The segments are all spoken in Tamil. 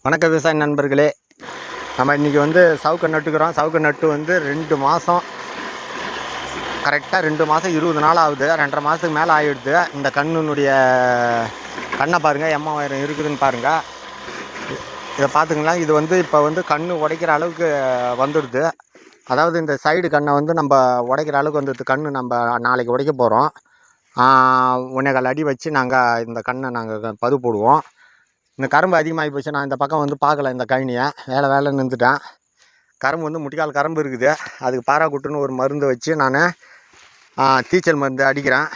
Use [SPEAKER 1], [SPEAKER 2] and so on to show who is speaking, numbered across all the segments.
[SPEAKER 1] வணக்க விவசாய நண்பர்களே, நம்ம இன்றைக்கி சவுக்க நட்டுக்கிறோம். சவுக்க நட்டு 2 மாதம், கரெக்டாக 2 மாதம் 20 நாள் ஆகுது. 2.5 மாதத்துக்கு மேலே ஆகிடுது. இந்த கண்ணுனுடைய கண்ணை பாருங்கள், எம்மா உயரம் இருக்குதுன்னு பாருங்கள். இதை பார்த்துங்களா, இது இப்போ கண்ணு உடைக்கிற அளவுக்கு வந்துடுது. அதாவது இந்த சைடு கண்ணை நம்ம உடைக்கிற அளவுக்கு வந்துடுது. கண்ணு நம்ம நாளைக்கு உடைக்க போகிறோம். 1.25 அடி வச்சு நாங்கள் இந்த கண்ணை நாங்கள் பது போடுவோம். இந்த கரும்பு அதிகமாகி போச்சு. நான் இந்த பக்கம் பார்க்கல. இந்த கழனியை வேலை நின்றுட்டேன். கரும்பு முட்டிக்கால் கரும்பு இருக்குது. அதுக்கு பாராக்குட்டுன்னு ஒரு மருந்து வச்சு நான் தீச்சல் மருந்து அடிக்கிறேன்.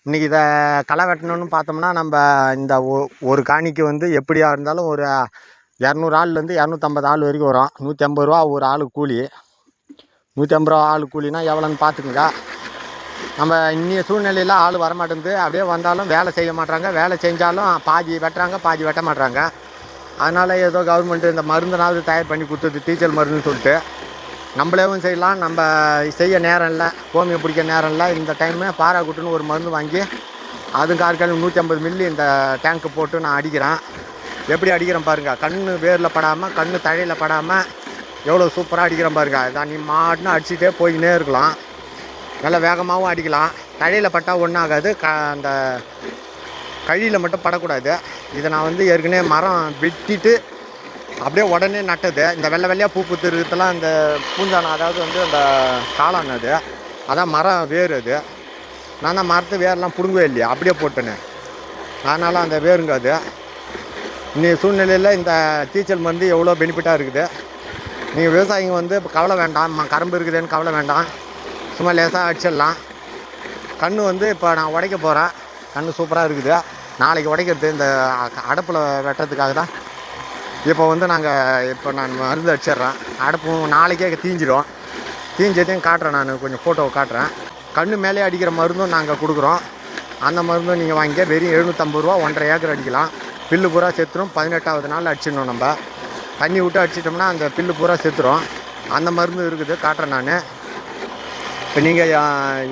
[SPEAKER 1] இன்றைக்கி இதை களை வெட்டணும்னு பார்த்தோம்னா, நம்ம இந்த ஒரு காணிக்கு எப்படியா இருந்தாலும் ஒரு 200 ஆள்லேருந்து 250 ஆள் வரைக்கும் வரும். 150 ரூபா ஒரு ஆள் கூலி. 150 ரூபா ஆள் கூலினா எவ்வளோன்னு பார்த்துக்குங்க. நம்ம இன்னைய சூழ்நிலையில் ஆள் வரமாட்டேங்குது. அப்படியே வந்தாலும் வேலை செய்ய மாட்டாங்க. வேலை செஞ்சாலும் பாதி வெட்டுறாங்க, பாதி வெட்ட மாட்டாங்க. அதனால் ஏதோ கவர்மெண்ட்டு இந்த மருந்துனாவது தயார் பண்ணி கொடுத்தது, தீச்சல் மருந்துன்னு சொல்லிட்டு. நம்மளேவும் செய்யலாம். நம்ம செய்ய நேரம் இல்லை, கோமியை பிடிக்க நேரம் இல்லை. இந்த டைமு பாராக்குட்டுன்னு ஒரு மருந்து வாங்கி அதுக்கு ஆட்கள் 150 மில்லி இந்த டேங்க்கு போட்டு நான் அடிக்கிறேன். எப்படி அடிக்கிறேன் பாருங்கள். கண்ணு வேரில் படாமல், கண்ணு தழையில் படாமல் எவ்வளோ சூப்பராக அடிக்கிறேன் பாருங்கள். இதான் நீ மாட்டுன்னு அடிச்சுட்டே போய்கினே இருக்கலாம். நல்லா வேகமாகவும் அடிக்கலாம். தழையில் பட்டால் ஒன்றும் ஆகாது. அந்த கழியில் மட்டும் படக்கூடாது. இதை நான் ஏற்கனவே மரம் வெட்டிட்டு அப்படியே உடனே நட்டது. இந்த வெள்ளை வெள்ளையாக பூ பூத்துருக்கெல்லாம் இந்த பூஞ்சானம், அதாவது அந்த காளான், அதான் மரம் வேர். அது நான் தான் மரத்து வேரெலாம் பிடுங்கவே இல்லையா, அப்படியே போட்டேன்னு. அதனால் அந்த வேருங்க அது. இன்னைய சூழ்நிலையில் இந்த தீச்சல் மருந்து எவ்வளோ பெனிஃபிட்டாக இருக்குது. நீங்கள் விவசாயிங்க இப்போ கவலை வேண்டாம், கரும்பு இருக்குதுன்னு கவலை வேண்டாம். சும்மா லேசாக அடிச்சிடலாம். கன்று இப்போ நான் உடைக்க போகிறேன். கன்று சூப்பராக இருக்குது. நாளைக்கு உடைக்கிறது இந்த அடுப்பில் வெட்டுறதுக்காக தான். இப்போ நான் மருந்து அடிச்சிட்றேன். அடுப்பும் நாளைக்கே தீஞ்சிடும். தீஞ்சதையும் காட்டுறேன். நான் கொஞ்சம் ஃபோட்டோவை காட்டுறேன். கன்று மேலே அடிக்கிற மருந்தும் நாங்கள் கொடுக்குறோம். அந்த மருந்தும் நீங்கள் வாங்கிக்க. வெறும் 750 ரூபா, 1.5 ஏக்கர் அடிக்கலாம். பில்லு பூரா செத்துரும். 18வது நாள் அடிச்சிடணும். நம்ம தண்ணி விட்டு அடிச்சிட்டோம்னா அந்த பில்லு பூரா செத்துரும். அந்த மருந்து இருக்குது, காட்டுறேன் நான். இப்போ நீங்கள்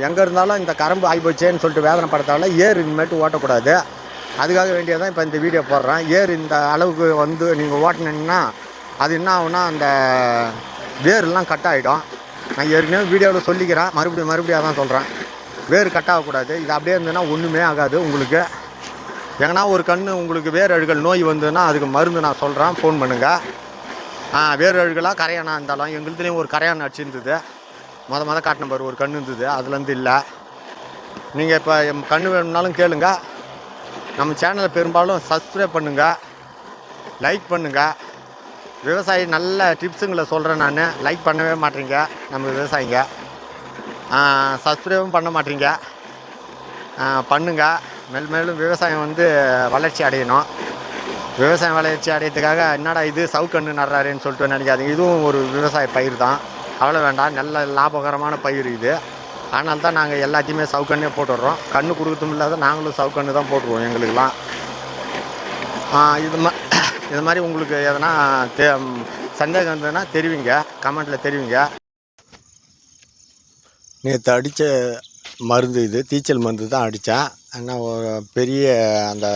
[SPEAKER 1] எங்கே இருந்தாலும் இந்த கரும்பு ஆகிப்போச்சேன்னு சொல்லிட்டு வேதனை படுத்தால ஏர் இனிமேட்டு ஓட்டக்கூடாது. அதுக்காக வேண்டியதான் இப்போ இந்த வீடியோ போடுறேன். ஏர் இந்த அளவுக்கு நீங்கள் ஓட்டினீங்கன்னா அது என்ன ஆகுனா, அந்த வேர்லாம் கட் ஆகிடும். நான் ஏற்கனவே வீடியோவில் சொல்லிக்கிறேன், மறுபடியும் அதான் சொல்கிறேன். வேர் கட் ஆகக்கூடாது. இது அப்படியே இருந்ததுன்னா ஒன்றுமே ஆகாது உங்களுக்கு. எங்கன்னா ஒரு கன்று உங்களுக்கு வேர் அழுகல் நோய் வந்ததுன்னா அதுக்கு மருந்து நான் சொல்கிறேன், ஃபோன் பண்ணுங்கள். வேர் அழுகலாக கரையானா இருந்தாலும் எங்களுதுலேயும் ஒரு கரையான் அடிச்சிருந்தது. மொதல் காட்டின பாரு, ஒரு கன்று இருந்தது. அதுலேருந்து இல்லை. நீங்கள் இப்போ கன்று வேணும்னாலும் கேளுங்க. நம்ம சேனலை பெரும்பாலும் சப்ஸ்கிரைப் பண்ணுங்கள், லைக் பண்ணுங்கள். விவசாயி நல்ல டிப்ஸுங்களை சொல்கிறேன் நான். லைக் பண்ணவே மாட்டீங்க நம்ம விவசாயிங்க. சப்ஸ்கிரைபும் பண்ண மாட்டீங்க. பண்ணுங்கள். மேலும் விவசாயம் வளர்ச்சி அடையணும். விவசாயம் வளர்ச்சி அடையிறதுக்காக என்னடா இது சவுக்கண்ணு நடுறாருன்னு சொல்லிட்டு நினைக்காதீங்க. இதுவும் ஒரு விவசாய பயிர் தான். அவ்வளோ வேண்டாம், நல்ல லாபகரமான பயிர் இது. அதனால தான் நாங்கள் எல்லாத்தையுமே சவுக்கண்ணே போட்டுடுறோம். கன்று கொடுக்கறதும் இல்லாத நாங்களும் சவுக்கண்ணு தான் போட்டுருவோம் எங்களுக்கெல்லாம். இது மாதிரி உங்களுக்கு எதனா சந்தேகம் இருந்ததுன்னா தெரிவிங்க, கமெண்ட்டில் தெரிவிங்க. நேற்று அடித்த மருந்து இது தீச்சல் மருந்து தான் அடித்தேன். ஆனால் பெரிய அந்த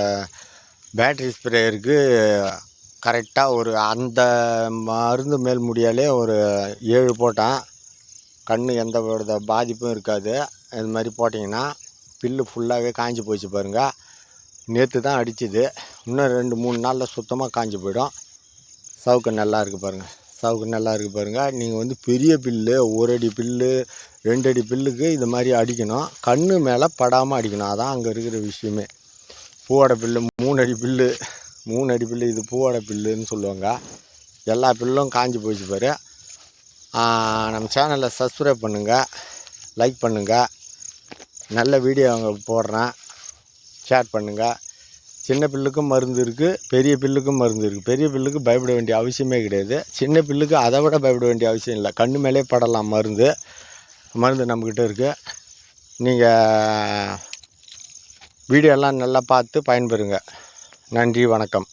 [SPEAKER 1] பேட்ரி ஸ்ப்ரேயருக்கு கரெக்டாக அந்த மருந்து மேல் முடியாலே ஒரு 7 போட்டேன். கன்று எந்த வித பாதிப்பும் இருக்காது. இது மாதிரி போட்டிங்கன்னா பில்லு ஃபுல்லாகவே காஞ்சி போச்சு பாருங்கள். நேற்று தான் அடிச்சுது. இன்னும் 2-3 நாளில் சுத்தமாக காஞ்சி போயிடும். சவுக்கு நல்லா இருக்குது பாருங்கள். சவுக்கு நல்லா இருக்குது பாருங்கள். நீங்கள் பெரிய பில்லு, 1 அடி பில்லு, 2 அடி பில்லுக்கு இது மாதிரி அடிக்கணும். கன்று மேலே படாமல் அடிக்கணும். அதான் அங்கே இருக்கிற விஷயமே. பூவோட பில்லு 3 அடி பில்லு, 3 அடி பில்லு, இது பூவோட பில்லுன்னு சொல்லுவாங்க. எல்லா பில்லும் காஞ்சி போச்சு பாரு. நம்ம சேனலை சப்ஸ்கிரைப் பண்ணுங்கள், லைக் பண்ணுங்கள். நல்ல வீடியோ அங்கே போடுறேன், ஷேர் பண்ணுங்கள். சின்ன பில்லுக்கும் மருந்து இருக்குது, பெரிய பில்லுக்கும் மருந்து இருக்குது. பெரிய பில்லுக்கு பயப்பட வேண்டிய அவசியமே கிடையாது. சின்ன பில்லுக்கு அதை விட பயப்பட வேண்டிய அவசியம் இல்லை. கண்ணு மேலே படலாம் மருந்து நம்மக்கிட்ட இருக்குது. நீங்கள் வீடியோலாம் நல்லா பார்த்து பயன்பெறுங்க. நன்றி, வணக்கம்.